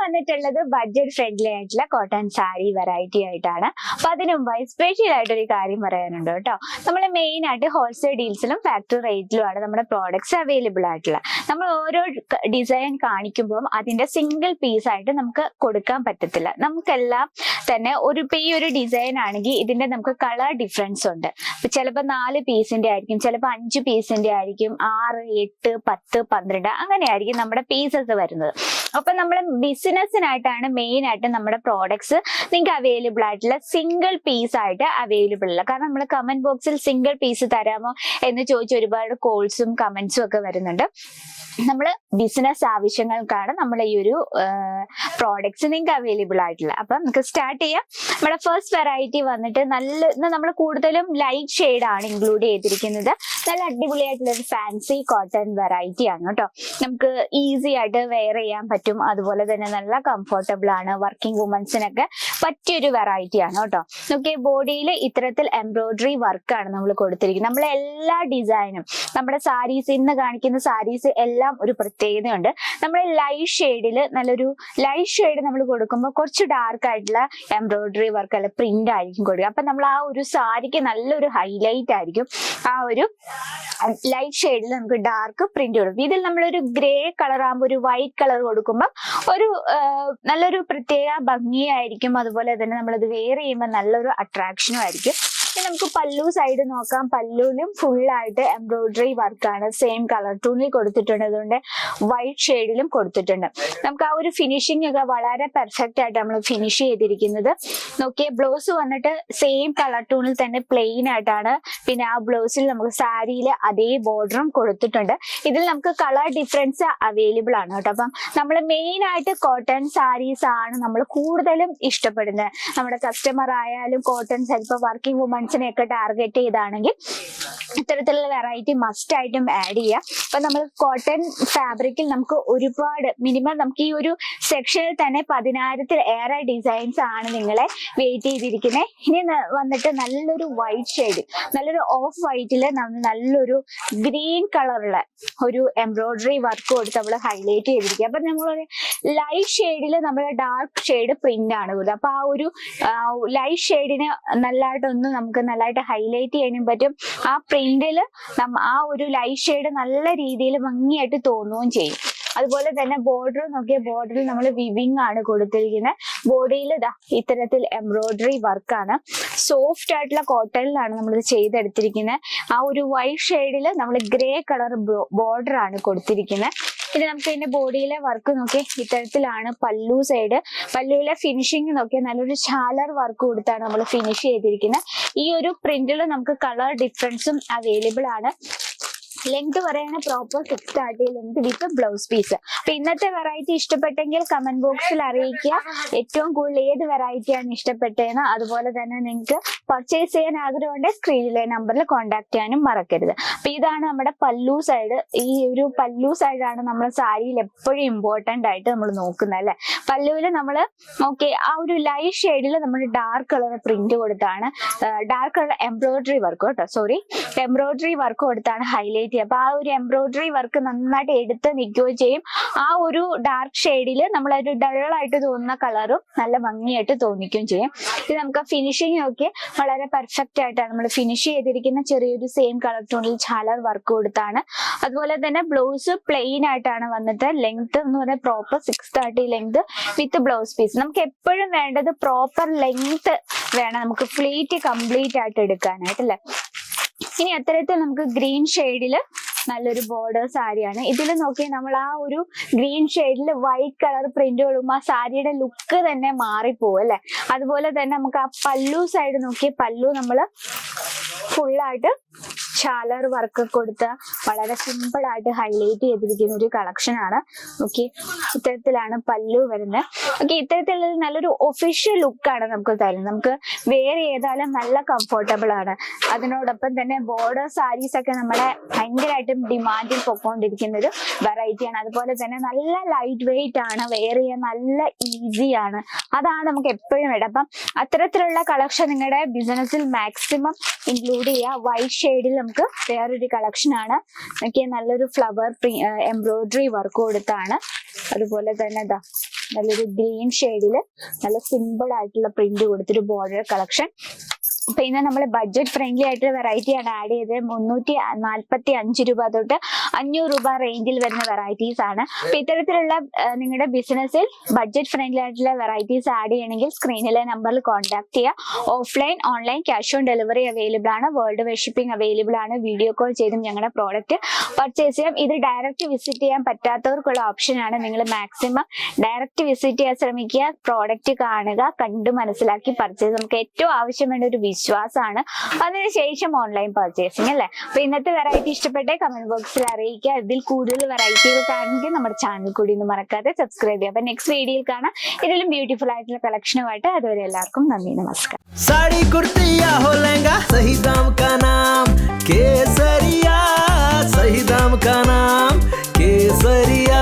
വന്നിട്ടുള്ളത് budget friendly ആയിട്ടുള്ള cotton sari variety ആയിട്ടാണ്. അപ്പൊ അതിനു മുമ്പായി സ്പെഷ്യൽ ആയിട്ടൊരു കാര്യം പറയാനുണ്ട് കേട്ടോ. നമ്മൾ മെയിൻ ആയിട്ട് ഹോൾസെയിൽ ഡീൽസിലും ഫാക്ടറി റേറ്റിലുമാണ് നമ്മുടെ പ്രോഡക്ട്സ് അവൈലബിൾ ആയിട്ടുള്ളത്. നമ്മൾ ഓരോ ഡിസൈൻ കാണിക്കുമ്പോൾ അതിന്റെ സിംഗിൾ പീസ് ആയിട്ട് നമുക്ക് കൊടുക്കാൻ പറ്റത്തില്ല. നമുക്കെല്ലാം തന്നെ ഈ ഒരു ഡിസൈൻ ആണെങ്കിൽ ഇതിന്റെ നമുക്ക് കളർ ഡിഫറൻസ് ഉണ്ട്. ചിലപ്പോൾ 4 പീസിന്റെ ആയിരിക്കും, ചിലപ്പോൾ 5 പീസിന്റെ ആയിരിക്കും, 6, 8, 10, 12 അങ്ങനെയായിരിക്കും നമ്മുടെ പീസസ് വരുന്നത്. അപ്പൊ നമ്മൾ ബിസിനസ്സിനായിട്ടാണ് മെയിൻ ആയിട്ട് നമ്മുടെ പ്രോഡക്ട്സ് നിങ്ങൾക്ക് അവൈലബിൾ ആയിട്ടുള്ള സിംഗിൾ പീസ് ആയിട്ട് അവൈലബിൾ അല്ല. കാരണം നമ്മൾ കമന്റ് ബോക്സിൽ സിംഗിൾ പീസ് തരാമോ എന്ന് ചോദിച്ച് ഒരുപാട് കോൾസും കമന്റ്സും ഒക്കെ വരുന്നുണ്ട്. നമ്മൾ ബിസിനസ് ആവശ്യങ്ങൾക്കാണ് നമ്മൾ ഈ ഒരു പ്രോഡക്ട്സ് നിങ്ങൾക്ക് അവൈലബിൾ ആയിട്ടുള്ളത്. അപ്പൊ നമുക്ക് സ്റ്റാർട്ട് ചെയ്യാം. നമ്മുടെ ഫസ്റ്റ് വെറൈറ്റി വന്നിട്ട് നമ്മൾ കൂടുതലും ലൈറ്റ് ഷെയ്ഡ് ആണ് ഇൻക്ലൂഡ് ചെയ്തിരിക്കുന്നത്. നല്ല അടിപൊളിയായിട്ടുള്ള ഒരു ഫാൻസി കോട്ടൺ വെറൈറ്റി ആണ് കേട്ടോ. നമുക്ക് ഈസി ആയിട്ട് വെയർ ചെയ്യാൻ പറ്റും. അതുപോലെ തന്നെ നല്ല കംഫർട്ടബിൾ ആണ്. വർക്കിംഗ് വുമൻസിനൊക്കെ പറ്റിയൊരു വെറൈറ്റി ആണ് കേട്ടോ. നോക്കിയ ബോഡിയിൽ ഇത്തരത്തിൽ എംബ്രോയിഡറി വർക്കാണ് നമ്മൾ കൊടുത്തിരിക്കുന്നത്. നമ്മളെ എല്ലാ ഡിസൈനും നമ്മുടെ സാരീസ് ഇന്ന് കാണിക്കുന്ന സാരീസ് എല്ലാം ഒരു പ്രത്യേകതയുണ്ട്. നമ്മൾ ലൈറ്റ് ഷെയ്ഡിൽ നല്ലൊരു ലൈറ്റ് ഷെയ്ഡ് നമ്മൾ കൊടുക്കുമ്പോൾ കുറച്ച് ഡാർക്ക് ആയിട്ടുള്ള എംബ്രോയിഡറി വർക്ക് അല്ല പ്രിന്റ് ആയിരിക്കും കൊടുക്കുക. അപ്പൊ നമ്മൾ ആ ഒരു സാരിക്ക് നല്ലൊരു ഹൈലൈറ്റ് ആയിരിക്കും. ആ ഒരു ലൈറ്റ് ഷെയ്ഡിൽ നമുക്ക് ഡാർക്ക് പ്രിന്റ് കൊടുക്കും. ഇതിൽ നമ്മളൊരു ഗ്രേ കളർ ആകുമ്പോൾ ഒരു വൈറ്റ് കളർ കൊടുക്കുമ്പോൾ ഒരു നല്ലൊരു പ്രത്യേക ഭംഗിയായിരിക്കും. അതുപോലെ തന്നെ നമ്മളത് വെയർ ചെയ്യുമ്പോൾ നല്ലൊരു അട്രാക്ഷനും ആയിരിക്കും. നമുക്ക് പല്ലു സൈഡ് നോക്കാം. പല്ലുവിലും ഫുള്ളായിട്ട് എംബ്രോയിഡറി വർക്കാണ്. സെയിം കളർ ടൂണിൽ കൊടുത്തിട്ടുണ്ട്. അതുകൊണ്ട് വൈറ്റ് ഷെയ്ഡിലും കൊടുത്തിട്ടുണ്ട്. നമുക്ക് ആ ഒരു ഫിനിഷിംഗ് ഒക്കെ വളരെ പെർഫെക്റ്റ് ആയിട്ട് നമ്മൾ ഫിനിഷ് ചെയ്തിരിക്കുന്നത്. നോക്കിയേ ബ്ലൗസ് വന്നിട്ട് സെയിം കളർ ടൂണിൽ തന്നെ പ്ലെയിൻ ആയിട്ടാണ്. പിന്നെ ആ ബ്ലൗസിൽ നമുക്ക് സാരിയിൽ അതേ ബോർഡറും കൊടുത്തിട്ടുണ്ട്. ഇതിൽ നമുക്ക് കളർ ഡിഫറൻസ് അവൈലബിൾ ആണ് കേട്ടോ. അപ്പം നമ്മൾ മെയിൻ ആയിട്ട് കോട്ടൺ സാരീസ് ആണ് നമ്മൾ കൂടുതലും ഇഷ്ടപ്പെടുന്നത്. നമ്മുടെ കസ്റ്റമർ ആയാലും കോട്ടൺ ചിലപ്പോൾ വർക്കിംഗ് വുമൻസിനെയൊക്കെ ടാർഗറ്റ് ചെയ്താണെങ്കിൽ ഇത്തരത്തിലുള്ള വെറൈറ്റി മസ്റ്റ് ആയിട്ടും ആഡ് ചെയ്യാം. അപ്പൊ നമ്മൾ കോട്ടൺ ഫാബ്രിക്കിൽ നമുക്ക് ഒരുപാട് മിനിമം നമുക്ക് ഈ ഒരു സെക്ഷനിൽ തന്നെ 10,000-ൽ ഏറെ ഡിസൈൻസ് ആണ് നിങ്ങളെ വെയിറ്റ് ചെയ്തിരിക്കുന്നത്. ഇനി വന്നിട്ട് നല്ലൊരു വൈറ്റ് ഷെയ്ഡ്, നല്ലൊരു ഓഫ് വൈറ്റില് നല്ലൊരു ഗ്രീൻ കളറുള്ള ഒരു എംബ്രോയിഡറി വർക്ക് കൊടുത്ത് നമ്മൾ ഹൈലൈറ്റ് ചെയ്തിരിക്കുക. അപ്പൊ നമ്മളൊരു ലൈറ്റ് ഷെയ്ഡിൽ നമ്മൾ ഡാർക്ക് ഷെയ്ഡ് പ്രിന്റ് ആണ് കൊടുക്കുക. അപ്പൊ ആ ഒരു ലൈറ്റ് ഷെയ്ഡിന് നല്ലതായിട്ട് ഹൈലൈറ്റ് ചെയ്യാനും പറ്റും. ആ പ്രിന്റിൽ ആ ഒരു ലൈറ്റ് ഷെയ്ഡ് നല്ല രീതിയിൽ ഭംഗിയായിട്ട് തോന്നുകയും ചെയ്യും. അതുപോലെ തന്നെ ബോർഡർ നോക്കിയ ബോർഡറിൽ നമ്മൾ വിവിങ് ആണ് കൊടുത്തിരിക്കുന്നത്. ബോഡിയിൽ ഇത്തരത്തിൽ എംബ്രോയിഡറി വർക്കാണ്. സോഫ്റ്റ് ആയിട്ടുള്ള കോട്ടണിലാണ് നമ്മൾ ചെയ്തെടുത്തിരിക്കുന്നത്. ആ ഒരു വൈറ്റ് ഷെയ്ഡിൽ നമ്മൾ ഗ്രേ കളർ ബോർഡർ ആണ് കൊടുത്തിരിക്കുന്നത്. ഇനി നമുക്ക് ഇതിന്റെ ബോഡിയിലെ വർക്ക് നോക്കി ഇത്തരത്തിലാണ് പല്ലു സൈഡ്. പല്ലുവിലെ ഫിനിഷിങ് നോക്കിയാൽ നല്ലൊരു ഷാലർ വർക്ക് കൊടുത്താണ് നമ്മൾ ഫിനിഷ് ചെയ്തിരിക്കുന്നത്. ഈ ഒരു പ്രിന്റിൽ നമുക്ക് കളർ ഡിഫറൻസും അവൈലബിൾ ആണ്. ലെങ്ത് പറയുന്ന proper 630 length with blouse piece. അപ്പൊ ഇന്നത്തെ വെറൈറ്റി ഇഷ്ടപ്പെട്ടെങ്കിൽ കമന്റ് ബോക്സിൽ അറിയിക്കുക. ഏറ്റവും കൂടുതൽ ഏത് വെറൈറ്റിയാണ് ഇഷ്ടപ്പെട്ടതെന്ന്. അതുപോലെ തന്നെ നിങ്ങൾക്ക് പർച്ചേസ് ചെയ്യാൻ ആഗ്രഹമുണ്ട് സ്ക്രീനിലെ നമ്പറിൽ കോൺടാക്ട് ചെയ്യാനും മറക്കരുത്. അപ്പൊ ഇതാണ് നമ്മുടെ പല്ലു സൈഡ്. ഈ ഒരു പല്ലു സൈഡാണ് നമ്മൾ സാരിയിൽ എപ്പോഴും ഇമ്പോർട്ടന്റ് ആയിട്ട് നമ്മൾ നോക്കുന്നത് അല്ലെ. പല്ലുവിൽ നമ്മൾ ആ ഒരു ലൈറ്റ് ഷെയ്ഡിൽ നമ്മൾ ഡാർക്ക് കളർ പ്രിന്റ് കൊടുത്താണ്, dark colour embroidery work embroidery work കൊടുത്താണ് ഹൈലൈറ്റ്. അപ്പൊ ആ ഒരു എംബ്രോയിഡറി വർക്ക് നന്നായിട്ട് എടുത്ത് നിൽക്കുകയും ചെയ്യും. ആ ഒരു ഡാർക്ക് ഷെയ്ഡിൽ നമ്മളൊരു ഡള്ളായിട്ട് തോന്നുന്ന കളറും നല്ല ഭംഗിയായിട്ട് തോന്നിക്കുകയും ചെയ്യും. ഇത് നമുക്ക് ഫിനിഷിംഗ് ഒക്കെ വളരെ പെർഫെക്റ്റ് ആയിട്ടാണ് നമ്മൾ ഫിനിഷ് ചെയ്തിരിക്കുന്ന. ചെറിയൊരു സെയിം കളർ ടോണിൽ ഛാലർ വർക്ക് കൊടുത്താണ്. അതുപോലെ തന്നെ ബ്ലൗസ് പ്ലെയിൻ ആയിട്ടാണ് വന്നിട്ട്. ലെങ്ത് എന്ന് പറയുന്നത് proper 630 length with blouse piece. നമുക്ക് എപ്പോഴും വേണ്ടത് പ്രോപ്പർ ലെങ്ത് വേണം നമുക്ക് ഫ്ലീറ്റ് കംപ്ലീറ്റ് ആയിട്ട് എടുക്കാനായിട്ടല്ലേ. ഇനി അത്തരത്തിൽ നമുക്ക് ഗ്രീൻ ഷെയ്ഡില് നല്ലൊരു ബോർഡർ സാരിയാണ്. ഇതിൽ നോക്കിയാൽ നമ്മൾ ആ ഒരു ഗ്രീൻ ഷെയ്ഡിൽ വൈറ്റ് കളർ പ്രിന്റ് കൊടുക്കുമ്പോൾ ആ സാരിയുടെ ലുക്ക് തന്നെ മാറിപ്പോവും അല്ലെ. അതുപോലെ തന്നെ നമുക്ക് ആ പല്ലു സൈഡ് നോക്കിയ പല്ലു നമ്മൾ ഫുള്ളായിട്ട് ഷാലർ വർക്ക് കൊടുത്ത് വളരെ സിമ്പിൾ ആയിട്ട് ഹൈലൈറ്റ് ചെയ്തിരിക്കുന്ന ഒരു കളക്ഷൻ ആണ്. ഓക്കെ, ഇത്തരത്തിലാണ് പല്ലു വരുന്നത്. ഓക്കെ, ഇത്തരത്തിലുള്ള നല്ലൊരു ഒഫീഷ്യൽ ലുക്കാണ് നമുക്ക് തരുന്നത്. നമുക്ക് വെയർ ചെയ്താലും നല്ല കംഫർട്ടബിൾ ആണ്. അതിനോടൊപ്പം തന്നെ ബോർഡർ സാരീസ് ഒക്കെ നമ്മളെ ഭയങ്കരമായിട്ടും ഡിമാൻഡിൽ പൊക്കോണ്ടിരിക്കുന്ന ഒരു വെറൈറ്റിയാണ്. അതുപോലെ തന്നെ നല്ല ലൈറ്റ് വെയിറ്റ് ആണ്, വെയർ ചെയ്യാൻ നല്ല ഈസിയാണ്. അതാണ് നമുക്ക് എപ്പോഴും വേണം. അപ്പം അത്തരത്തിലുള്ള കളക്ഷൻ നിങ്ങളുടെ ബിസിനസ്സിൽ മാക്സിമം ഇൻക്ലൂഡ് ചെയ്യുക. വൈറ്റ് ഷെയ്ഡിൽ നമുക്ക് വേറൊരു കളക്ഷൻ ആണ്. നല്ലൊരു ഫ്ലവർ എംബ്രോയിഡറി വർക്ക് കൊടുത്താണ്. അതുപോലെ തന്നെ നല്ലൊരു ഗ്രീൻ ഷെയ്ഡില് നല്ല സിമ്പിൾ ആയിട്ടുള്ള പ്രിന്റ് കൊടുത്തൊരു ബോർഡർ കളക്ഷൻ. പിന്നെ നമ്മൾ ബഡ്ജറ്റ് ഫ്രണ്ട്ലി ആയിട്ടുള്ള വെറൈറ്റി ആണ് ആഡ് ചെയ്തത്. 345 രൂപ തൊട്ട് 500 രൂപ റേഞ്ചിൽ വരുന്ന വെറൈറ്റീസ് ആണ്. അപ്പൊ ഇത്തരത്തിലുള്ള നിങ്ങളുടെ ബിസിനസ്സിൽ ബഡ്ജറ്റ് ഫ്രണ്ട്ലി ആയിട്ടുള്ള വെറൈറ്റീസ് ആഡ് ചെയ്യണമെങ്കിൽ സ്ക്രീനിലെ നമ്പറിൽ കോൺടാക്ട് ചെയ്യുക. Offline online cash on delivery available ആണ്. വേൾഡ് വൈഡ് ഷിപ്പിംഗ് അവൈലബിൾ ആണ്. വീഡിയോ കോൾ ചെയ്തും ഞങ്ങളുടെ പ്രോഡക്റ്റ് പർച്ചേസ് ചെയ്യാം. ഇത് ഡയറക്റ്റ് വിസിറ്റ് ചെയ്യാൻ പറ്റാത്തവർക്കുള്ള ഓപ്ഷൻ ആണ്. നിങ്ങൾ മാക്സിമം ഡയറക്റ്റ് വിസിറ്റ് ചെയ്യാൻ ശ്രമിക്കുക. പ്രോഡക്റ്റ് കാണുക, കണ്ടു മനസ്സിലാക്കി പർച്ചേസ്. നമുക്ക് ഏറ്റവും ആവശ്യം വേണ്ട ഒരു വിശ്വാസമാണ്. അതിനുശേഷം ഓൺലൈൻ പർച്ചേസിങ് അല്ലേ. അപ്പൊ ഇന്നത്തെ വെറൈറ്റി ഇഷ്ടപ്പെട്ടേ കമന്റ് ബോക്സിൽ അറിയിക്കുക. ഇതിൽ കൂടുതൽ വെറൈറ്റികൾ കാണണമെങ്കിൽ നമ്മുടെ ചാനൽ കൂടി ഒന്ന് മറക്കാതെ സബ്സ്ക്രൈബ് ചെയ്യുക. അപ്പൊ നെക്സ്റ്റ് വീഡിയോയിൽ കാണാം ഇതിലും ബ്യൂട്ടിഫുൾ ആയിട്ടുള്ള കളക്ഷനുമായിട്ട്. അതുവരെ എല്ലാവർക്കും നന്ദി, നമസ്കാരം. साड़ी कुर्ती या हो लहंगा, सही दाम का नाम केसरिया, सही दाम का नाम केसरिया.